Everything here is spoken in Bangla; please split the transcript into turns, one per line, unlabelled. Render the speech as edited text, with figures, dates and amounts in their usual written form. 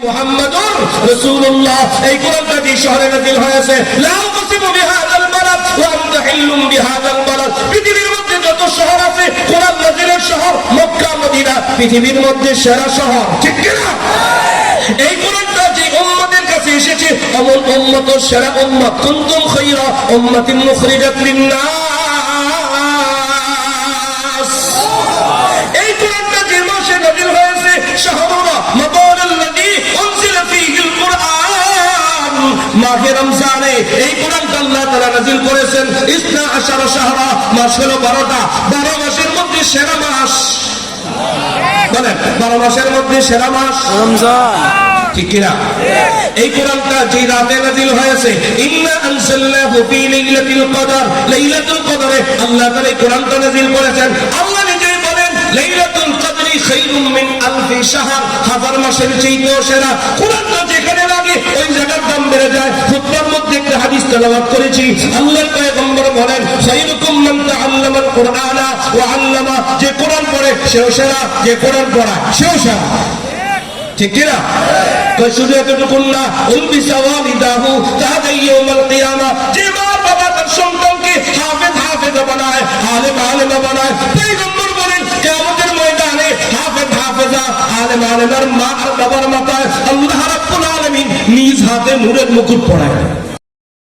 মুহাম্মাদুর রাসূলুল্লাহ। এই কোরআনটা যে শহরে নাযিল হয়েছে, লা উকসিমু বিহাযাল বালাদ ওয়া আনতা হিল্লুম বিহাযাল বালাদ। পৃথিবীর মধ্যে যত শহর আছে, কোরআন নাযিলের শহর মক্কা মদিনা পৃথিবীর মধ্যে সেরা শহর, ঠিক কি না? এই কোরআনটা যে উম্মতের কাছে এসেছে, অমন উম্মত সেরা উম্মত। কুনতুম খায়রা উম্মাতিন মুখরিজাত লিন-নাস। এই কোরআনটা যে মাসে নাযিল হয়েছে, শাহরুল মাদারুল্লাযী উনজিলা ফীহিল কুরআন, মাহে রমজানে এই কোরআনটা আল্লাহ তাআলা নাযিল করেছেন। 12 শাহরা, মাস হলো 12টা। 12 মাসের মধ্যে সেরা মাস বলেন, 12 মাসের মধ্যে সেরা মাস রমজান, ঠিক কি না? এই কোরআনটা যে রাতে নাযিল হয়েছে, ইন্না আনজালনাহু ফী লাইলাতুল কদর, লাইলাতুল কদরে আল্লাহ তাআলা এই কোরআনটা নাযিল করেছেন। আল্লাহ নিজেই বলেন, লাইলাতুল কদরি খায়রুম মিন আলফি শাহর, হাজার মাসের চেয়েও সেরা। কোরআনটা যেখানে লাগে ওই জায়গার দাম বেড়ে যায়। খুতবার মধ্যে একটা হাদিস তেলাওয়াত করেছি, আল্লাহর পয়গম্বর বলেন, খায়রুকুম মান তাআল্লামাল কুরআনা ওয়া আল্লামা, যে কোরআন পড়ে সেও সেরা, যে কোরআন পড়ায় সেও সেরা, ঠিক কি না? কই শুধু এতটুকু না, উলবিসা ওয়ালিদাহু তাজা ইয়াউমাল কিয়ামা, যে মা বাবা তার সন্তানকে হাফেজ বানায়, আলেম বানায়, পয়গম্বর বলেন কিয়ামতের ময়দানে হাফেজা আলেমার মা আর বাবার মাথায় আল্লাহ রাব্বুল আলামিন নিজ হাতে নূরের মুকুট পরায়।